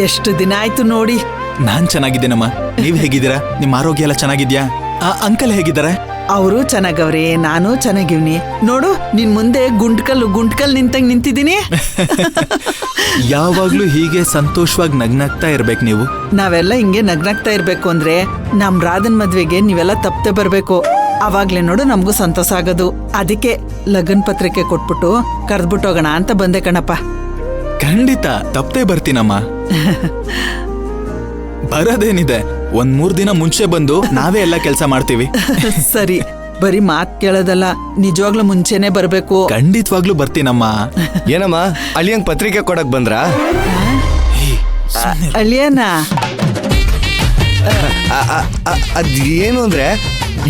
ಎಷ್ಟು ದಿನ ಆಯ್ತು ನೋಡಿ. ನಾನ್ ಚೆನ್ನಾಗಿದ್ದೇನಮ್ಮ, ನೀವ್ ಹೇಗಿದ್ದೀರಾ? ನಿಮ್ ಆರೋಗ್ಯ ಎಲ್ಲ ಚೆನ್ನಾಗಿದ್ಯಾ? ಅಂಕಲ್ ಹೇಗಿದ್ದಾರೆ? ಅವರು ಚೆನ್ನಾಗವ್ರೆ, ನಾನು ಚೆನ್ನಾಗಿವ್ನಿ. ನೋಡು, ನಿನ್ ಮುಂದೆ ಗುಂಟ್ಕಲ್ ನಿಂತಂಗ್ ನಿಂತಿದ್ದೀನಿ. ಯಾವಾಗ್ಲೂ ಹೀಗೆ ಸಂತೋಷವಾಗಿ ನಗ್ನಗ್ತಾ ಇರ್ಬೇಕು ನೀವು. ನಾವೆಲ್ಲ ಹಿಂಗೆ ನಗ್ನಗ್ತಾ ಇರ್ಬೇಕು ಅಂದ್ರೆ ನಮ್ ರಾಧನ್ ಮದ್ವೆಗೆ ನೀವೆಲ್ಲ ತಪ್ಪದೆ ಬರ್ಬೇಕು. ಅವಾಗ್ಲೇ ನೋಡು ನಮ್ಗೂ ಸಂತೋಷ ಆಗೋದು. ಅದಕ್ಕೆ ಲಗ್ನ ಪತ್ರಿಕೆ ಕೊಟ್ಬಿಟ್ಟು ಕರ್ದ್ಬಿಟ್ಟು ಹೋಗೋಣ ಅಂತ ಬಂದೆ ಕಣಪ್ಪ. ಖಂಡಿತ ತಪ್ಪದೆ ಬರ್ತೀನಮ್ಮ. ಬರೋದೇನಿದೆ, 1-3 ದಿನ ಮುಂಚೆ ಬಂದು ನಾವೇ ಎಲ್ಲ ಕೆಲಸ ಮಾಡ್ತೀವಿ. ಸರಿ, ಬರೀ ಮಾತ್ ಕೇಳೋದಲ್ಲ, ನಿಜವಾಗ್ಲೂ ಮುಂಚೆನೆ ಬರ್ಬೇಕು. ಖಂಡಿತವಾಗ್ಲೂ ಬರ್ತೀನಮ್ಮ. ಏನಮ್ಮ ಅಳಿಯಂಗ್ ಪತ್ರಿಕೆ ಕೊಡಕ್ ಬಂದ್ರಾ? ಅಳಿಯನ ಅದೇನು ಅಂದ್ರೆ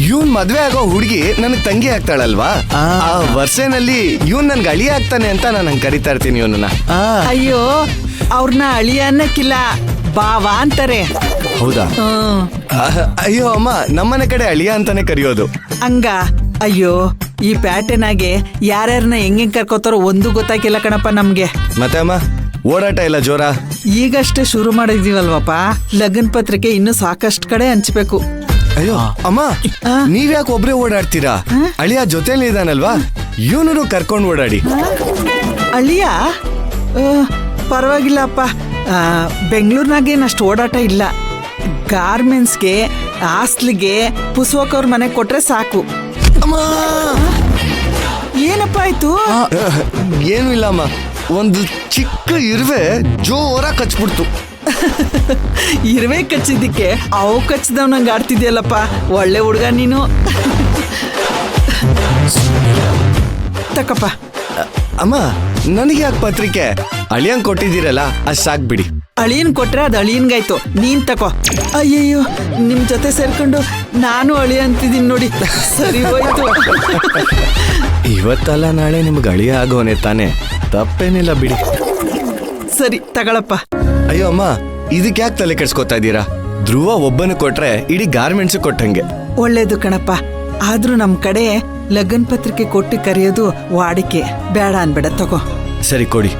ಇವನ್ ಮದ್ವೆ ಆಗೋ ಹುಡುಗಿ ನನಗ್ ತಂಗಿ ಆಗ್ತಾಳಲ್ವಾ, ಆ ವರ್ಷನಲ್ಲಿ ಇವನ್ ನನ್ಗೆ ಅಳಿಯ ಆಗ್ತಾನೆ ಅಂತ ನಾನು ಹಂಗೆ ಕರಿತಾ ಇರ್ತೀನಿ ಇವನನ್ನ. ಅಯ್ಯೋ, ಅವ್ರನ್ನ ಅಳಿಯ ಅನ್ನಕ್ಕಿಲ್ಲ, ಬಾವ ಅಂತಾರೆ. ಹೌದಾ? ಅಯ್ಯೋ ಅಮ್ಮ, ನಮ್ಮನೆ ಕಡೆ ಅಳಿಯ ಅಂತಾನೆ ಕರೆಯೋದು. ಹಂಗ? ಅಯ್ಯೋ, ಈ ಪ್ಯಾಟರ್ನಾಗೆ ಯಾರ್ಯಾರನ್ನ ಹೆಂಗ್ ಕರ್ಕೋತಾರೋ ಒಂದು ಗೊತ್ತಾಗಿಲ್ಲ ಕಣಪ್ಪ ನಮ್ಗೆ. ಮತ್ತೆ ಅಮ್ಮ, ಓಡಾಟ ಇಲ್ಲ ಜೋರ? ಈಗಷ್ಟೇ ಶುರು ಮಾಡಿದೀವಲ್ವಪ್ಪ, ಲಗ್ನ ಪತ್ರಿಕೆ ಇನ್ನು ಸಾಕಷ್ಟು ಕಡೆ ಹಂಚ್ಬೇಕು. ಅಯ್ಯೋ ಅಮ್ಮ, ನೀವ್ಯಾಕೆ ಒಬ್ರೇ ಓಡಾಡ್ತೀರಾ? ಅಳಿಯ ಜೊತೆಲಿ ಇದಾನಲ್ವಾ, ಇವನು ಕರ್ಕೊಂಡು ಓಡಾಡಿ. ಅಳಿಯ ಪರವಾಗಿಲ್ಲಪ್ಪ, ಬೆಂಗಳೂರಿನಾಗೇನಷ್ಟು ಓಡಾಟ ಇಲ್ಲ. ಗಾರ್ಮೆಂಟ್ಸ್ಗೆ, ಹಾಸ್ಟ್ಲಿಗೆ, ಪುಸ್ವಕವ್ರ ಮನೆಗೆ ಕೊಟ್ರೆ ಸಾಕು. ಏನಪ್ಪ ಆಯ್ತು? ಏನು ಇಲ್ಲ ಅಮ್ಮ, ಒಂದು ಚಿಕ್ಕ ಇರುವೆ ಜೋರ ಕಚ್ಬಿಡ್ತು. ಇರುವೆ ಕಚ್ಚಿದ್ದಕ್ಕೆ ಅವು ಕಚ್ಚಿದವನಂಗೆ ಆಡ್ತಿದ್ಯಲ್ಲಪ್ಪ, ಒಳ್ಳೆ ಹುಡುಗ ನೀನು. ತಕಪ್ಪ. ಅಮ್ಮ, ನನಗೆ ಯಾಕೆ ಪತ್ರಿಕೆ? ಅಳಿಯಂಗ್ ಕೊಟ್ಟಿದ್ದೀರಲ್ಲ, ಅಷ್ಟ್ ಸಾಕ್ಬಿಡಿ. ಅಳಿಯನ್ ಕೊಟ್ರೆ ಅದು ಅಳಿಯನ್ಗಾಯ್ತು, ನೀನ್ ತಕೋ. ಅಯ್ಯಯ್ಯೋ, ನಿಮ್ ಜೊತೆ ಸೇರ್ಕೊಂಡು ನಾನು ಅಳಿಯ ಅಂತಿದ್ದೀನಿ ನೋಡಿ. ಸರಿ ಹೋಯ್ತು. ಇವತ್ತಲ್ಲ ನಾಳೆ ನಿಮ್ಗೆ ಅಳಿಯ ಆಗೋನೆ ತಾನೆ, ತಪ್ಪೇನಿಲ್ಲ ಬಿಡಿ. ಸರಿ ತಗೊಳಪ್ಪ. ಅಯ್ಯೋ ಅಮ್ಮ, ಇದಕ್ಕೆ ಯಾಕೆ ತಲೆ ಕೆಡ್ಸ್ಕೊತಾ ಇದ್ದೀರಾ? ಧ್ರುವ ಒಬ್ಬನ ಕೊಟ್ರೆ ಇಡೀ ಗಾರ್ಮೆಂಟ್ಸ್ ಕೊಟ್ಟಂಗೆ. ಒಳ್ಳೇದು ಕಣಪ್ಪ, ಆದ್ರೂ ನಮ್ ಕಡೆ ಲಗ್ನ ಪತ್ರಿಕೆ ಕೊಟ್ಟು ಕರೆಯೋದು ವಾಡಿಕೆ, ಬೇಡ ಅನ್ಬೇಡ, ತಗೋ. ಸರಿ ಕೊಡಿ.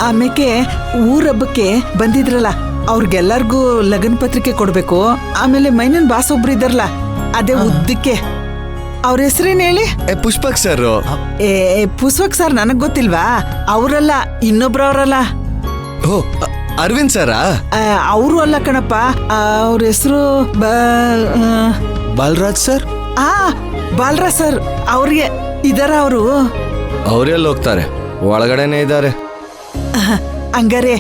ಆಮೇಲೆ ಊರಬ್ಬಕ್ಕೆ ಬಂದಿದ್ರಲ್ಲ, ಅವ್ರಿಗೆಲ್ಲರಿಗೂ ಲಗ್ನ ಪತ್ರಿಕೆ ಕೊಡ್ಬೇಕು. ಆಮೇಲೆ ಮೈನನ್ ಬಾಸ್ ಒಬ್ರು ಇದ್ದಾರಲ್ಲ, ಅದೇ ಉದ್ದಕ್ಕೆ, ಅವ್ರ ಹೆಸರೇನು ಹೇಳಿ? ಪುಷ್ಪಕ್ ಸರ್. ಪುಷ್ಪಕ್ ಸರ್ ನನಗ್ ಗೊತ್ತಿಲ್ವಾ? ಅವರಲ್ಲ, ಇನ್ನೊಬ್ರವ್ರಲ್ಲ. ಓ, ಅರವಿಂದ್ ಸರಾ? ಅವರು ಅಲ್ಲ ಕಣಪ್ಪ, ಅವ್ರ ಹೆಸರು ಬಾಲರಾಜ್ ಸರ್. ಬಾಲರಾಜ್ ಸರ್, ಅವ್ರಿಗೆ ಇದಾರ ಅವರು. ಅವ್ರೆಲ್ಲ ಹೋಗ್ತಾರೆ, ಒಳಗಡೆನೆ ಇದ್ದಾರೆ. ಹಂಗಾರೆ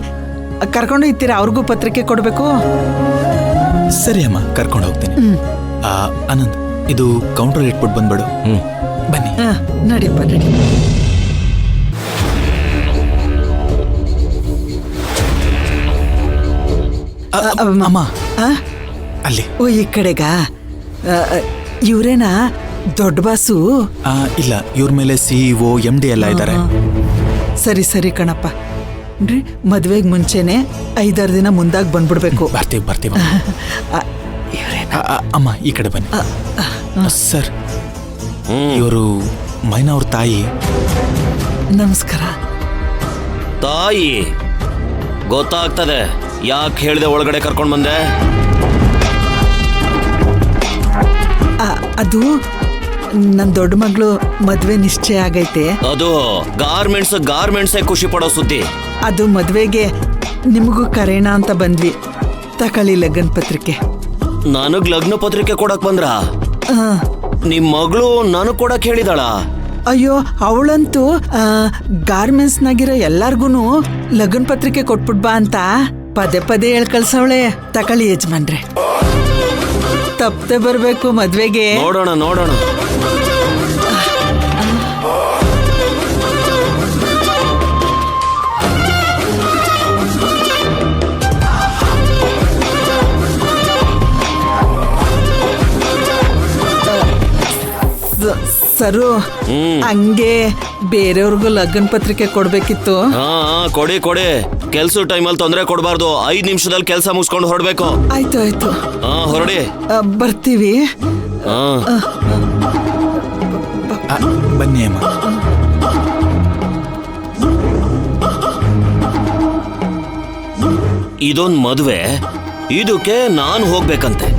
ಕರ್ಕೊಂಡು ಇರ್ತೀರಾ? ಅವ್ರಿಗೂ ಪತ್ರಿಕೆ ಕೊಡ್ಬೇಕು. ಸರಿ ಅಮ್ಮ, ಕರ್ಕೊಂಡು ಹೋಗ್ತೀನಿ. ಆನಂದ್, ಇದು ಕೌಂಟರ್ ಇಟ್ಬಿಟ್ಟು ಬಂದ್ಬಿಡು. ಬನ್ನಿ. ನಡಿಪ್ಪ, ನಡಿ. ಅಮ್ಮ, ಅಲ್ಲಿ. ಓ, ಈ ಕಡೆಗಾ? ಇವ್ರೇನಾ ದೊಡ್ಡ ಬಾಸು? ಇಲ್ಲ, ಇವ್ರ ಮೇಲೆ CEO MD ಎಲ್ಲ ಇದ್ದಾರೆ. ಸರಿ ಸರಿ ಕಣಪ್ಪ. ಮದ್ವೆಗ್ ಮುಂಚೆನೆ 5-6 ದಿನ ಮುಂದಾಗ್ ಬಂದ್ಬಿಡ್ಬೇಕು. ಬರ್ತೀವಿ. ಅಮ್ಮ, ಈ ಕಡೆ ಬನ್ನಿ. ಸರ್, ಇವರು ಮೈನಾ ಅವ್ರ ತಾಯಿ. ನಮಸ್ಕಾರ. ತಾಯಿ ಗೊತ್ತಾಗ್ತದೆ, ಯಾಕೆ ಹೇಳ್ದೆ ಒಳಗಡೆ ಕರ್ಕೊಂಡ್ ಬಂದೆ? ಅದು ನನ್ ದೊಡ್ಡ ಮಗಳು ಮದ್ವೆ ನಿಶ್ಚಯ ಆಗೈತೆ. ಅದು ಗಾರ್ಮೆಂಟ್ಸ್ ಖುಷಿ ಪಡೋ ಸುದ್ದಿ. ಅದು ಮದ್ವೆಗೆ ನಿಮಗೂ ಕರೆಯೋಣ ಅಂತ ಬಂದ್ವಿ. ತಕೊಳ್ಳಿ ಲಗ್ನ ಪತ್ರಿಕೆ. ನನಗ್ ಲಗ್ನ ಪತ್ರಿಕೆ ಕೊಡಕ್ ಬಂದ್ರ? ನಿಮ್ ಮಗಳು ನನಗ್ ಕೊಡಕ್ ಹೇಳಿದಾಳ? ಅಯ್ಯೋ, ಅವಳಂತೂ ಗಾರ್ಮೆಂಟ್ಸ್ ನಾಗಿರೋ ಎಲ್ಲಾರ್ಗುನು ಲಗ್ನ ಪತ್ರಿಕೆ ಕೊಟ್ಬಿಟ್ ಬಾ ಅಂತ ಪದೇ ಹೇಳ್ ಕಳ್ಸವಳೆ. ತಕೊಳ್ಳಿ ಯಜಮಾನ್ರೆ, ತಪ್ಪದೆ ಬರ್ಬೇಕು ಮದ್ವೆಗೆ. ನೋಡೋಣ. ಸರು, ಹಂಗೆ ಬೇರೆಯವ್ರಿಗೂ ಲಗ್ನ ಪತ್ರಿಕೆ ಕೊಡ್ಬೇಕಿತ್ತು. ಕೊಡಿ. ಕೆಲ್ಸ ಟೈಮಲ್ಲಿ ತೊಂದರೆ ಕೊಡಬಾರ್ದು. 5 ನಿಮಿಷದಲ್ಲಿ ಕೆಲಸ ಮುಗಿಸ್ಕೊಂಡು ಹೊರಡ್ಬೇಕು. ಆಯ್ತು. ಹೊರಡಿ. ಬರ್ತೀವಿ. ಬನ್ನಿ ಅಮ್ಮ. ಇದೊಂದ್ ಮದ್ವೆ, ಇದಕ್ಕೆ ನಾನು ಹೋಗ್ಬೇಕಂತೆ.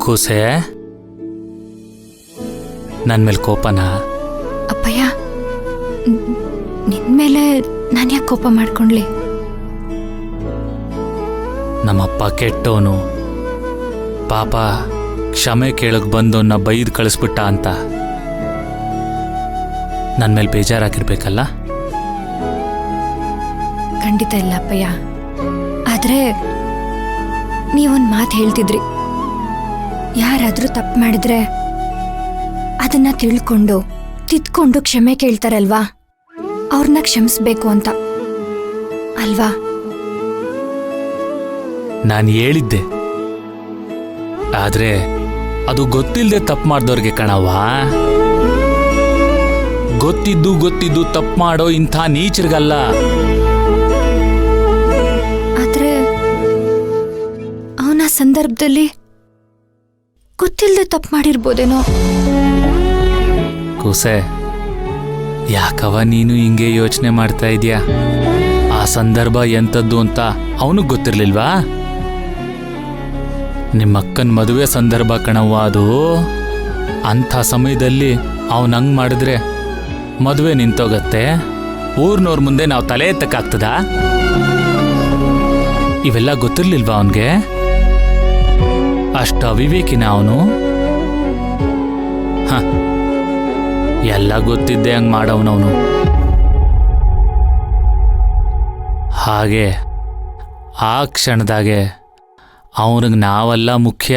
ಕೂಸೆ, ನನ್ನ ಮೇಲೆ ಕೋಪನಾ? ಅಪ್ಪಯ್ಯ, ನಿನ್ಮೇಲೆ ನಾನು ಯಾಕೆ ಕೋಪ ಮಾಡ್ಕೊಂಡ್ಲಿ? ನಮ್ಮಪ್ಪ ಕೆಟ್ಟವನು, ಪಾಪ ಕ್ಷಮೆ ಕೇಳಕ್ ಬಂದವನ್ನ ಬೈದು ಕಳಿಸ್ಬಿಟ್ಟ ಅಂತ ನನ್ನ ಮೇಲೆ ಬೇಜಾರಾಗಿರ್ಬೇಕಲ್ಲ? ಖಂಡಿತ ಇಲ್ಲ ಅಪ್ಪಯ್ಯ. ಆದ್ರೆ ನೀವೊಂದು ಮಾತು ಹೇಳ್ತಿದ್ರಿ, ಯಾರಾದ್ರೂ ತಪ್ಪು ಮಾಡಿದ್ರೆ ಅದನ್ನ ತಿಳ್ಕೊಂಡು ತಿದ್ಕೊಂಡು ಕ್ಷಮೆ ಕೇಳ್ತಾರಲ್ವಾ, ಅವ್ರನ್ನ ಕ್ಷಮಿಸ್ಬೇಕು ಅಂತ ಅಲ್ವಾ? ನಾನು ಹೇಳಿದ್ದೆ, ಆದ್ರೆ ಅದು ಗೊತ್ತಿಲ್ಲದೆ ತಪ್ಪು ಮಾಡ್ದವ್ರಿಗೆ ಕಣವ್ವ. ಗೊತ್ತಿದ್ದು ತಪ್ಪು ಮಾಡೋ ಇಂಥ ನೀಚರಿಗಲ್ಲ. ಆದ್ರೆ ಅವನ ಸಂದರ್ಭದಲ್ಲಿ ಗೊತ್ತಿಲ್ಲದೆ ತಪ್ಪು ಮಾಡಿರ್ಬೋದೇನೋ. ಕೂಸೆ, ಯಾಕವ ನೀನು ಹಿಂಗೆ ಯೋಚನೆ ಮಾಡ್ತಾ ಇದೀಯ? ಆ ಸಂದರ್ಭ ಎಂಥದ್ದು ಅಂತ ಅವನಿಗೆ ಗೊತ್ತಿರ್ಲಿಲ್ವಾ? ನಿಮ್ಮಕ್ಕನ ಮದುವೆ ಸಂದರ್ಭ ಕಣವ್ವ ಅದು. ಅಂಥ ಸಮಯದಲ್ಲಿ ಅವನು ಹಂಗೆ ಮಾಡಿದ್ರೆ ಮದುವೆ ನಿಂತೋಗತ್ತೆ. ಊರ್ನವ್ರ ಮುಂದೆ ನಾವು ತಲೆ ಎತ್ತಕ್ಕಾಗ್ತದ? ಇವೆಲ್ಲ ಗೊತ್ತಿರ್ಲಿಲ್ವಾ ಅವನಿಗೆ? ಅಷ್ಟು ಅವಿವೇಕಿನ ಅವನು? ಎಲ್ಲ ಗೊತ್ತಿದ್ದೆ ಹಂಗೆ ಮಾಡವನವನು. ಹಾಗೆ ಆ ಕ್ಷಣದಾಗೆ ಅವನಿಗೆ ನಾವೆಲ್ಲ ಮುಖ್ಯ.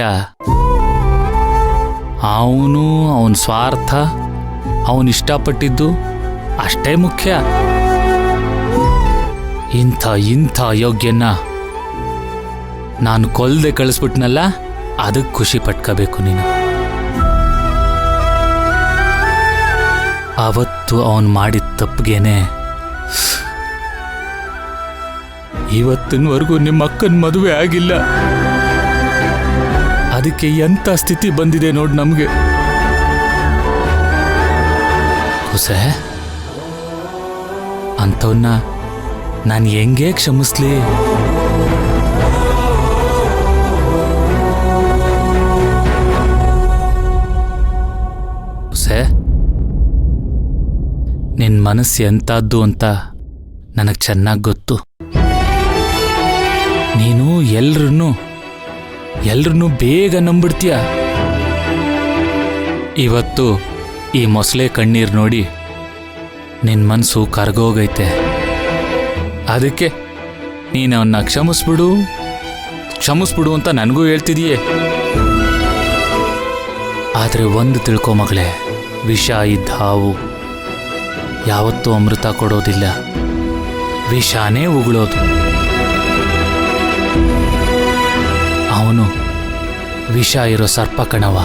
ಅವನು ಅವನ ಸ್ವಾರ್ಥ, ಅವನು ಇಷ್ಟಪಟ್ಟಿದ್ದು ಅಷ್ಟೇ ಮುಖ್ಯ. ಇಂಥ ಯೋಗ್ಯನ್ನ ನಾನು ಕೊಲ್ದೆ ಕಳಿಸ್ಬಿಟ್ನಲ್ಲ, ಅದಕ್ಕೆ ಖುಷಿ ಪಟ್ಕೋಬೇಕು ನೀನು. ಅವತ್ತು ಅವನು ಮಾಡಿದ ತಪ್ಪಿಗೇನೆ ಇವತ್ತಿನವರೆಗೂ ನಿಮ್ಮ ಅಕ್ಕನ ಮದುವೆ ಆಗಿಲ್ಲ. ಅದಕ್ಕೆ ಎಂಥ ಸ್ಥಿತಿ ಬಂದಿದೆ ನೋಡಿ ನಮಗೆ. ಹುಸೆ, ಅಂಥವನ್ನ ನಾನು ಹೆಂಗೆ ಕ್ಷಮಿಸ್ಲಿ? ಹುಸೆ, ನಿನ್ನ ಮನಸ್ಸು ಎಂಥದ್ದು ಅಂತ ನನಗೆ ಚೆನ್ನಾಗಿ ಗೊತ್ತು. ನೀನು ಎಲ್ರನ್ನೂ ಬೇಗ ನಂಬಿಡ್ತೀಯ. ಇವತ್ತು ಈ ಮೊಸಳೆ ಕಣ್ಣೀರು ನೋಡಿ ನಿನ್ನ ಮನಸ್ಸು ಕರ್ಗೋಗೈತೆ. ಅದಕ್ಕೆ ನೀನು ಅವನ್ನ ಕ್ಷಮಿಸ್ಬಿಡು ಅಂತ ನನಗೂ ಹೇಳ್ತಿದೀಯೇ. ಆದರೆ ಒಂದು ತಿಳ್ಕೊ ಮಗಳೇ, ವಿಷ ಇದ್ದ ಹಾವು ಯಾವತ್ತೂ ಅಮೃತ ಕೊಡೋದಿಲ್ಲ, ವಿಷಾನೇ ಉಗುಳೋದು. ಅವನು ವಿಷ ಇರೋ ಸರ್ಪ ಕಣವ.